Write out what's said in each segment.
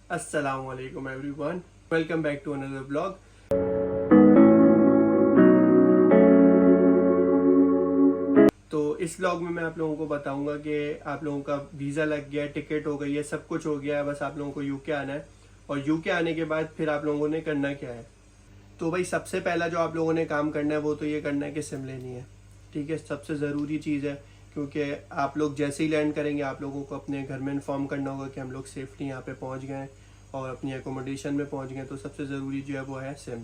Assalamualaikum everyone. Welcome back to another vlog. तो इस vlog में मैं आप लोगों को बताऊंगा कि आप लोगों का वीज़ा लग गया है, टिकट हो गई है, सब कुछ हो गया है, बस आप लोगों को यूके आना है। और यूके आने के बाद फिर आप लोगों ने करना क्या है। तो भाई सबसे पहला जो आप लोगों ने काम करना है वो तो ये करना है कि सिम लेनी है। ठीक है, सबसे ज़रूरी चीज़ है, क्योंकि आप लोग जैसे ही लैंड करेंगे आप लोगों को अपने घर में इन्फॉर्म करना होगा कि हम लोग सेफली यहाँ पे पहुँच गए हैं और अपनी एकोमोडेशन में पहुँच गए। तो सबसे ज़रूरी जो है वो है सिम।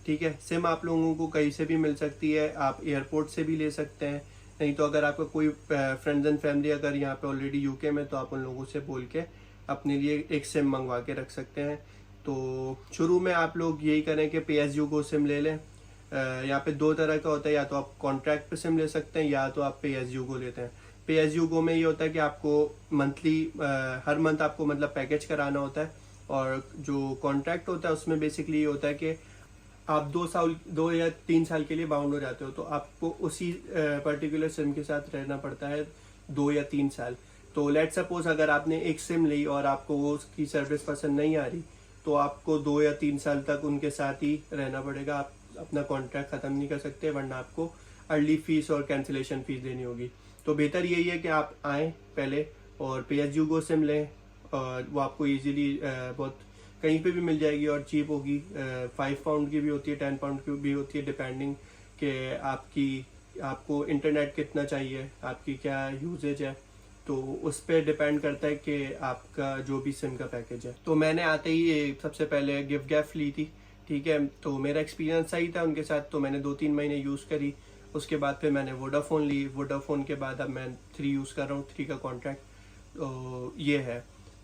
ठीक है, सिम आप लोगों को कहीं से भी मिल सकती है, आप एयरपोर्ट से भी ले सकते हैं। नहीं तो अगर आपका कोई फ्रेंड्स एंड फैमिली अगर यहाँ पे ऑलरेडी यूके में, तो आप उन लोगों से बोल के अपने लिए एक सिम मंगवा के रख सकते हैं। तो शुरू में आप लोग यही करें कि PSU को सिम ले लें। यहाँ पे दो तरह का होता है, या तो आप कॉन्ट्रैक्ट पे सिम ले सकते हैं या तो आप PSU को लेते हैं। PSU को में ये होता है कि आपको मंथली हर मंथ आपको मतलब पैकेज कराना होता है। और जो कॉन्ट्रैक्ट होता है उसमें बेसिकली ये होता है कि आप 2 या 3 साल के लिए बाउंड हो जाते हो, तो आपको उसी पर्टिकुलर सिम के साथ रहना पड़ता है 2 या 3 साल। तो लेट सपोज अगर आपने एक सिम ली और आपको वो उसकी सर्विस पसंद नहीं आ रही, तो आपको 2 या 3 साल तक उनके साथ ही रहना पड़ेगा। आप अपना कॉन्ट्रैक्ट ख़त्म नहीं कर सकते, वरना आपको अर्ली फीस और कैंसिलेशन फीस देनी होगी। तो बेहतर यही है कि आप आएँ पहले और PSU को सिम लें, और वो आपको ईजिली बहुत कहीं पे भी मिल जाएगी और चीप होगी। 5 पाउंड की भी होती है, 10 पाउंड की भी होती है, डिपेंडिंग कि आपको इंटरनेट कितना चाहिए, आपकी क्या यूजेज है। तो उस पर डिपेंड करता है कि आपका जो भी सिम का पैकेज है। तो मैंने आते ही सबसे पहले गिव गैफ ली थी। ठीक है, तो मेरा एक्सपीरियंस सही था उनके साथ, तो मैंने 2-3 महीने यूज़ करी। उसके बाद फिर मैंने वोडाफोन ली। वोडाफोन के बाद अब मैं 3 यूज़ कर रहा हूँ, 3 का कॉन्ट्रैक्ट। तो ये है।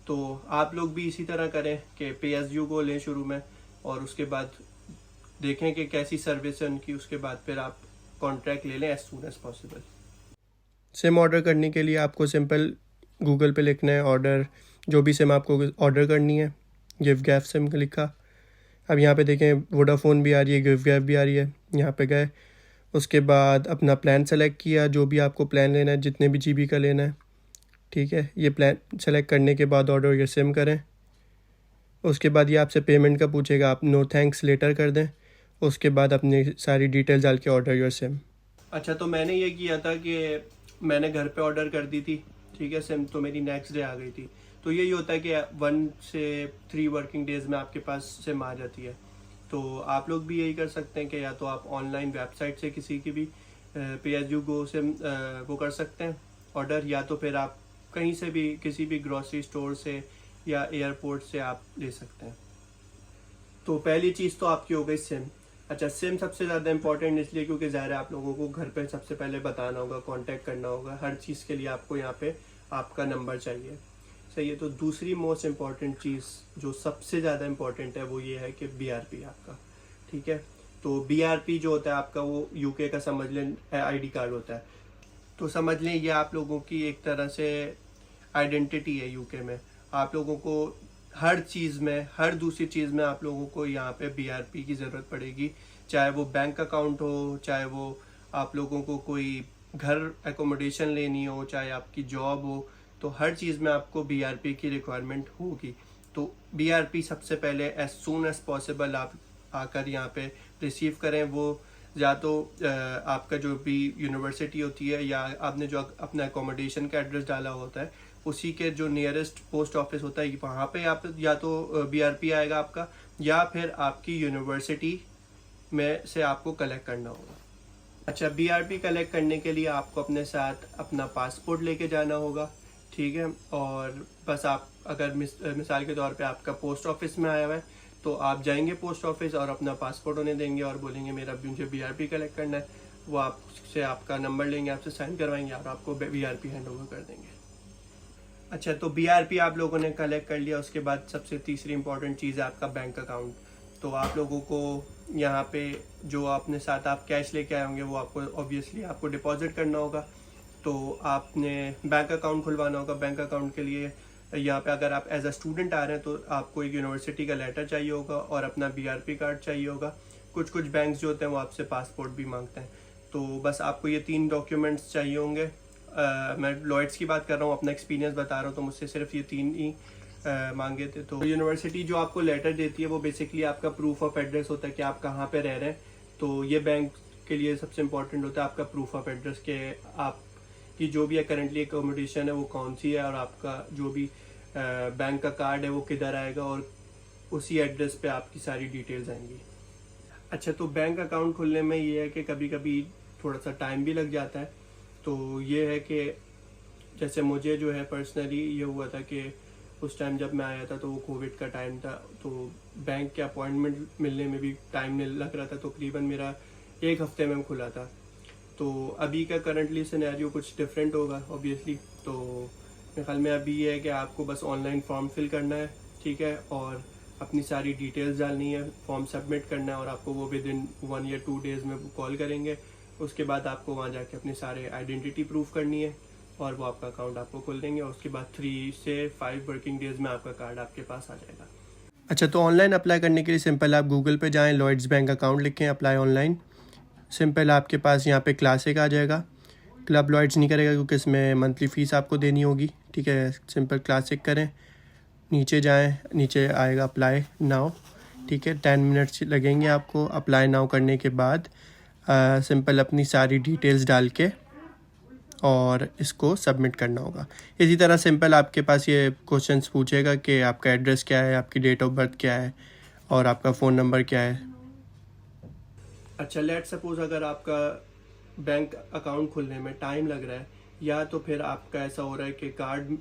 तो आप लोग भी इसी तरह करें कि PSU को लें शुरू में, और उसके बाद देखें कि कैसी सर्विस है उनकी। उसके बाद फिर आप कॉन्ट्रैक्ट ले लें as soon as possible. SIM order करने के लिए आपको सिंपल गूगल पे लिखना है ऑर्डर, जो भी सिम आपको ऑर्डर करनी है। गिव गैफ सिम लिखा। अब यहाँ पे देखें वोडाफोन भी आ रही है, गिव गैफ भी आ रही है। यहाँ पे गए, उसके बाद अपना प्लान सेलेक्ट किया, जो भी आपको प्लान लेना है, जितने भी GB का लेना है। ठीक है, ये प्लान सेलेक्ट करने के बाद ऑर्डर या सिम करें। उसके बाद ये आपसे पेमेंट का पूछेगा, आप नो थैंक्स लेटर कर दें। उसके बाद अपनी सारी डिटेल्स डाल के ऑर्डर योर सिम। अच्छा, तो मैंने ये किया था कि मैंने घर पे ऑर्डर कर दी थी। ठीक है, सिम तो मेरी नेक्स्ट डे आ गई थी। तो यही होता है कि 1 से 3 वर्किंग डेज में आपके पास सिम आ जाती है। तो आप लोग भी यही कर सकते हैं कि या तो आप ऑनलाइन वेबसाइट से किसी की भी PSU को सिम वो कर सकते हैं ऑर्डर, या तो फिर आप कहीं से भी किसी भी ग्रॉसरी स्टोर से या एयरपोर्ट से आप ले सकते हैं। तो पहली चीज़ तो आपकी हो गई सिम। अच्छा, सिम सबसे ज़्यादा इंपॉर्टेंट इसलिए क्योंकि ज़ाहिर है आप लोगों को घर पे सबसे पहले बताना होगा, कांटेक्ट करना होगा। हर चीज़ के लिए आपको यहाँ पे आपका नंबर चाहिए। सही है। तो दूसरी मोस्ट इम्पॉर्टेंट चीज़ जो सबसे ज़्यादा इम्पॉर्टेंट है वो ये है कि BRP आपका। ठीक है, तो BRP जो होता है आपका, वो यूके का समझ लें ID कार्ड होता है। तो समझ लें ये आप लोगों की एक तरह से आइडेंटिटी है यूके में। आप लोगों को हर चीज़ में, हर दूसरी चीज़ में आप लोगों को यहाँ पे BRP की ज़रूरत पड़ेगी। चाहे वो बैंक अकाउंट हो, चाहे वो आप लोगों को कोई घर एकोमोडेशन लेनी हो, चाहे आपकी जॉब हो, तो हर चीज़ में आपको BRP की रिक्वायरमेंट होगी। तो BRP सबसे पहले एज सून एज पॉसिबल आप आकर यहाँ पे रिसीव करें। वो या तो आपका जो भी यूनिवर्सिटी होती है, या आपने जो अपना एकोमोडेशन का एड्रेस डाला होता है, उसी के जो नियरेस्ट पोस्ट ऑफिस होता है वहाँ पे आप या तो BRP आएगा आपका, या फिर आपकी यूनिवर्सिटी में से आपको कलेक्ट करना होगा। अच्छा, BRP कलेक्ट करने के लिए आपको अपने साथ अपना पासपोर्ट लेके जाना होगा। ठीक है, और बस आप अगर मिसाल के तौर पे आपका पोस्ट ऑफिस में आया हुआ है, तो आप जाएंगे पोस्ट ऑफिस और अपना पासपोर्ट उन्हें देंगे और बोलेंगे मुझे BRP कलेक्ट करना है। वो आपसे आपका नंबर लेंगे, आपसे साइन करवाएंगे और आपको BRP हैंड ओवर कर देंगे। अच्छा, तो BRP आप लोगों ने कलेक्ट कर लिया। उसके बाद सबसे तीसरी इंपॉर्टेंट चीज़ है आपका बैंक अकाउंट। तो आप लोगों को यहाँ पे जो अपने साथ आप कैश लेके आए होंगे वो आपको ऑब्वियसली आपको डिपॉजिट करना होगा। तो आपने बैंक अकाउंट खुलवाना होगा। बैंक अकाउंट के लिए यहाँ पे अगर आप एज अ स्टूडेंट आ रहे हैं तो आपको एक यूनिवर्सिटी का लेटर चाहिए होगा और अपना BRP कार्ड चाहिए होगा। कुछ बैंक्स जो होते हैं वो आपसे पासपोर्ट भी मांगते हैं। तो बस आपको ये 3 डॉक्यूमेंट्स चाहिए होंगे। मैं लॉयड्स की बात कर रहा हूँ, अपना एक्सपीरियंस बता रहा हूँ, तो मुझसे सिर्फ ये 3 ही मांगे थे। तो यूनिवर्सिटी जो आपको लेटर देती है वो बेसिकली आपका प्रूफ ऑफ एड्रेस होता है कि आप कहाँ पे रह रहे हैं। तो ये बैंक के लिए सबसे इम्पोर्टेंट होता है आपका प्रूफ ऑफ एड्रेस के आपकी जो भी करेंटली एकोमोडेशन है वो कौन सी है, और आपका जो भी बैंक का कार्ड है वो किधर आएगा, और उसी एड्रेस पे आपकी सारी डिटेल्स आएंगी। अच्छा, तो बैंक अकाउंट खुलने में ये है कि कभी कभी थोड़ा सा टाइम भी लग जाता है। तो ये है कि जैसे मुझे जो है पर्सनली ये हुआ था कि उस टाइम जब मैं आया था तो वो कोविड का टाइम था, तो बैंक के अपॉइंटमेंट मिलने में भी टाइम लग रहा था। तो तकरीबन मेरा 1 हफ्ते में खुला था। तो अभी का करंटली सिनेरियो कुछ डिफरेंट होगा ऑब्वियसली। तो मेरे ख्याल में अभी ये है कि आपको बस ऑनलाइन फॉर्म फिल करना है, ठीक है, और अपनी सारी डिटेल्स डालनी है, फॉर्म सबमिट करना है, और आपको वो विद इन 1 या 2 डेज़ में वो कॉल करेंगे। उसके बाद आपको वहाँ जाके अपने सारे आइडेंटिटी प्रूफ करनी है और वो आपका अकाउंट आपको खोल देंगे, और उसके बाद 3 से 5 वर्किंग डेज़ में आपका कार्ड आपके पास आ जाएगा। अच्छा, तो ऑनलाइन अप्लाई करने के लिए सिंपल आप गूगल पे जाएं, लॉयड्स बैंक अकाउंट लिखें, अप्लाई ऑनलाइन। सिंपल आपके पास यहाँ पे क्लासिक आ जाएगा। क्लब लॉयड्स नहीं करेगा क्योंकि इसमें मंथली फ़ीस आपको देनी होगी, ठीक है। सिंपल क्लासिक करें, नीचे जाएं, नीचे आएगा अप्लाई नाउ, ठीक है। 10 मिनट्स लगेंगे आपको। अप्लाई नाउ करने के बाद सिंपल अपनी सारी डिटेल्स डाल के और इसको सबमिट करना होगा। इसी तरह सिंपल आपके पास ये क्वेश्चंस पूछेगा कि आपका एड्रेस क्या है, आपकी डेट ऑफ बर्थ क्या है, और आपका फ़ोन नंबर क्या है। अच्छा, लेट सपोज अगर आपका बैंक अकाउंट खुलने में टाइम लग रहा है, या तो फिर आपका ऐसा हो रहा है कि कार्ड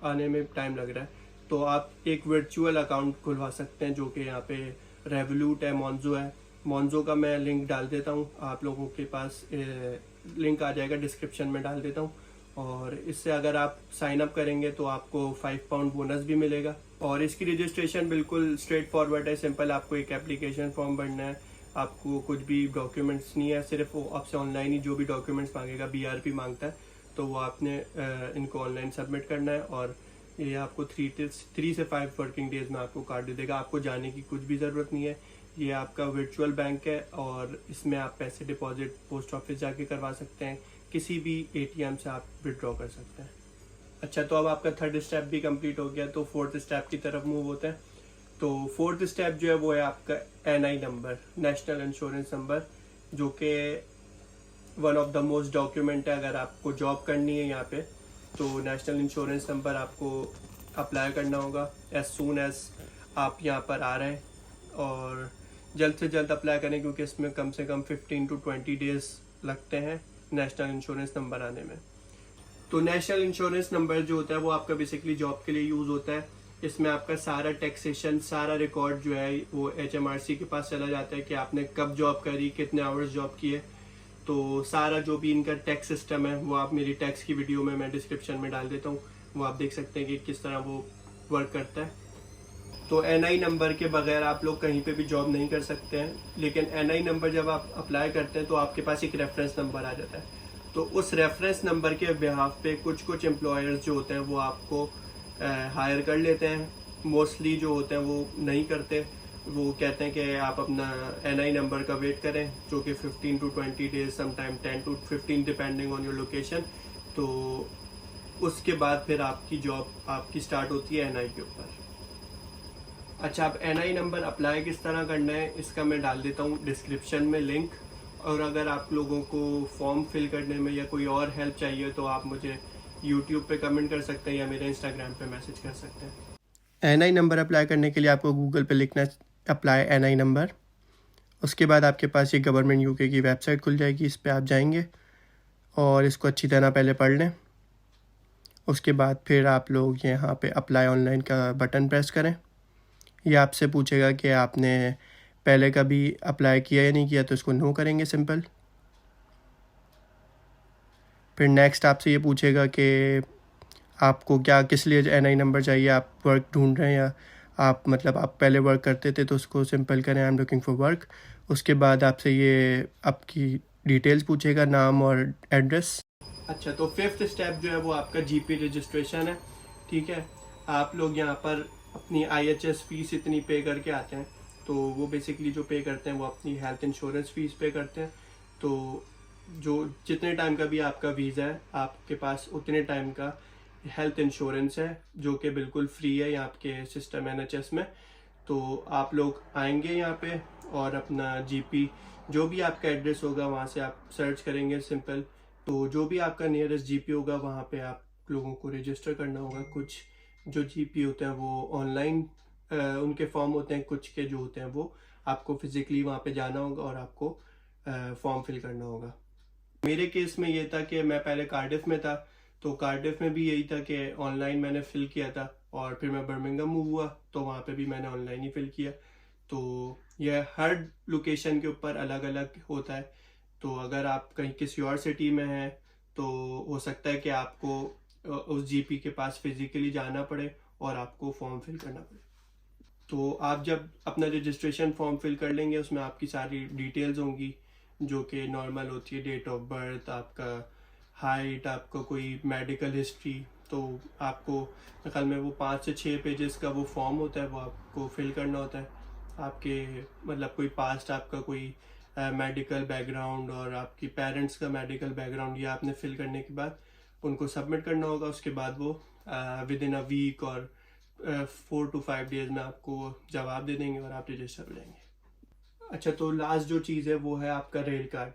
आने में टाइम लग रहा है, तो आप एक वर्चुअल अकाउंट खुलवा सकते हैं, जो कि यहाँ पे रेवोलूट है, मोन्जो है। मोन्जो का मैं लिंक डाल देता हूँ, आप लोगों के पास लिंक आ जाएगा, डिस्क्रिप्शन में डाल देता हूँ। और इससे अगर आप साइन अप करेंगे तो आपको £5 बोनस भी मिलेगा। और इसकी रजिस्ट्रेशन बिल्कुल स्ट्रेट फॉरवर्ड है, सिंपल आपको एक एप्लीकेशन फॉर्म भरना है, आपको कुछ भी डॉक्यूमेंट्स नहीं है, सिर्फ वो आपसे ऑनलाइन ही जो भी डॉक्यूमेंट्स मांगेगा, BRP मांगता है, तो वो आपने इनको ऑनलाइन सबमिट करना है, और ये आपको 3 से 5 वर्किंग डेज में आपको कार्ड दे देगा। आपको जाने की कुछ भी ज़रूरत नहीं है। ये आपका वर्चुअल बैंक है, और इसमें आप पैसे डिपॉजिट पोस्ट ऑफिस जाके करवा सकते हैं, किसी भी ATM से आप विड्रॉ कर सकते हैं। अच्छा, तो अब आपका 3rd स्टेप भी कंप्लीट हो गया, तो 4th स्टेप की तरफ मूव होते हैं। तो 4th स्टेप जो है वो है आपका NI number, national insurance number, जो कि one of the most document है। अगर आपको जॉब करनी है यहाँ पे, तो नेशनल इंश्योरेंस नंबर आपको अप्लाई करना होगा एज सून एज आप यहाँ पर आ रहे हैं, और जल्द से जल्द अप्लाई करें, क्योंकि इसमें कम से कम 15 to 20 डेज लगते हैं नेशनल इंश्योरेंस नंबर आने में। तो नेशनल इंश्योरेंस नंबर जो होता है वो आपका बेसिकली जॉब के लिए यूज़ होता है। इसमें आपका सारा टैक्सेशन, सारा रिकॉर्ड जो है वो HMRC के पास चला जाता है कि आपने कब जॉब करी, कितने आवर्स जॉब किए। तो सारा जो भी इनका टैक्स सिस्टम है वो आप मेरी टैक्स की वीडियो में मैं डिस्क्रिप्शन में डाल देता हूँ, वो आप देख सकते हैं कि किस तरह वो वर्क करता है। तो NI नंबर के बगैर आप लोग कहीं पे भी जॉब नहीं कर सकते हैं, लेकिन NI नंबर जब आप अप्लाई करते हैं तो आपके पास एक रेफरेंस नंबर आ जाता है। तो उस रेफरेंस नंबर के बिहाफ पे कुछ एम्प्लॉयर्स जो होते हैं वो आपको हायर कर लेते हैं। मोस्टली जो होते हैं वो नहीं करते, वो कहते हैं कि आप अपना NI नंबर का वेट करें, जो कि 15 to 20 days, sometime 10 to 15 depending on your location. तो उसके बाद फिर आपकी जॉब आपकी स्टार्ट होती है NI के ऊपर। अच्छा, अब NI नंबर अप्लाई किस तरह करना है इसका मैं डाल देता हूँ डिस्क्रिप्शन में लिंक, और अगर आप लोगों को फॉर्म फिल करने में या कोई और हेल्प चाहिए तो आप मुझे YouTube पे कमेंट कर सकते हैं या मेरे Instagram पे मैसेज कर सकते हैं। NI नंबर अप्लाई करने के लिए आपको गूगल पे लिखना है अप्लाई NI नंबर। उसके बाद आपके पास ये गवर्नमेंट UK की वेबसाइट खुल जाएगी, इस पर आप जाएंगे और इसको अच्छी तरह पहले पढ़ लें। उसके बाद फिर आप लोग यहाँ पे अप्लाई ऑनलाइन का बटन प्रेस करें। ये आपसे पूछेगा कि आपने पहले कभी अप्लाई किया या नहीं किया, तो इसको नो करेंगे सिंपल। फिर नेक्स्ट आपसे ये पूछेगा कि आपको क्या किस लिए NI नंबर चाहिए, आप वर्क ढूंढ रहे हैं या आप आप पहले वर्क करते थे, तो उसको सिंपल करें I am looking for work. उसके बाद आपसे ये आपकी डिटेल्स पूछेगा, नाम और एड्रेस। अच्छा, तो 5th स्टेप जो है वो आपका GP रजिस्ट्रेशन है, ठीक है। आप लोग यहाँ पर अपनी IHS फीस इतनी पे करके आते हैं, तो वो बेसिकली जो पे करते हैं वो अपनी हेल्थ इंश्योरेंस फीस पे करते हैं। तो जो जितने टाइम का भी आपका वीज़ा है आपके पास, उतने टाइम का हेल्थ इंश्योरेंस है जो कि बिल्कुल फ्री है यहाँ के सिस्टम NHS में। तो आप लोग आएंगे यहाँ पे और अपना जीपी जो भी आपका एड्रेस होगा वहाँ से आप सर्च करेंगे सिंपल, तो जो भी आपका नियरेस्ट जीपी होगा वहाँ पे आप लोगों को रजिस्टर करना होगा। कुछ जो जीपी होते हैं वो ऑनलाइन उनके फॉर्म होते हैं, कुछ के जो होते हैं वो आपको फिजिकली वहाँ पे जाना होगा और आपको फॉर्म फिल करना होगा। मेरे केस में ये था कि मैं पहले कार्डिफ में था, तो कार्डिफ में भी यही था कि ऑनलाइन मैंने फिल किया था, और फिर मैं बर्मिंघम मूव हुआ तो वहाँ पे भी मैंने ऑनलाइन ही फिल किया। तो यह हर लोकेशन के ऊपर अलग अलग होता है। तो अगर आप कहीं किसी और सिटी में हैं तो हो सकता है कि आपको उस जीपी के पास फिजिकली जाना पड़े और आपको फॉर्म फिल करना पड़े। तो आप जब अपना रजिस्ट्रेशन फॉर्म फिल कर लेंगे उसमें आपकी सारी डिटेल्स होंगी जो कि नॉर्मल होती है, डेट ऑफ बर्थ, आपका हाइट, आपका कोई मेडिकल हिस्ट्री। तो आपको ख्याल में वो 5 से 6 पेजेस का वो फॉर्म होता है, वो आपको फिल करना होता है। आपके मतलब कोई पास्ट आपका कोई मेडिकल बैकग्राउंड और आपकी पेरेंट्स का मेडिकल बैकग्राउंड ये आपने फिल करने के बाद उनको सबमिट करना होगा। उसके बाद वो विद इन अ वीक और 4 to 5 डेज में आपको जवाब दे देंगे और आप रजिस्टर हो जाएंगे। अच्छा, तो लास्ट जो चीज़ है वो है आपका रेल कार्ड।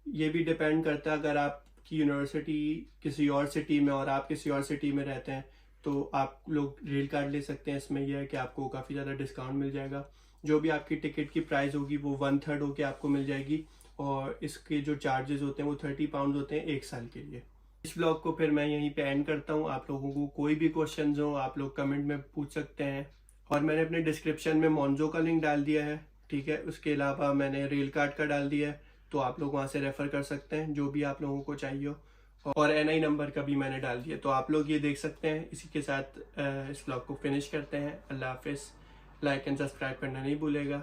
ये भी डिपेंड करता है, अगर आपकी यूनिवर्सिटी किसी और सिटी में और आप किसी और सिटी में रहते हैं तो आप लोग रेल कार्ड ले सकते हैं। इसमें यह है कि आपको काफ़ी ज़्यादा डिस्काउंट मिल जाएगा। जो भी आपकी टिकट की प्राइस होगी वो 1/3 होके आपको मिल जाएगी, और इसके जो चार्जेस होते हैं वो £30 होते हैं 1 साल के लिए। इस ब्लॉग को फिर मैं यहीं पे एंड करता हूँ। आप लोगों को कोई भी क्वेश्चंस हो आप लोग कमेंट में पूछ सकते हैं, और मैंने अपने डिस्क्रिप्शन में मोन्जो का लिंक डाल दिया है, ठीक है। उसके अलावा मैंने रेल कार्ड का डाल दिया है, तो आप लोग वहाँ से रेफर कर सकते हैं जो भी आप लोगों को चाहिए हो, और NI नंबर का भी मैंने डाल दिया, तो आप लोग ये देख सकते हैं। इसी के साथ इस ब्लॉग को फिनिश करते हैं। अल्लाह हाफिज़। लाइक एंड सब्सक्राइब करना नहीं भूलेगा।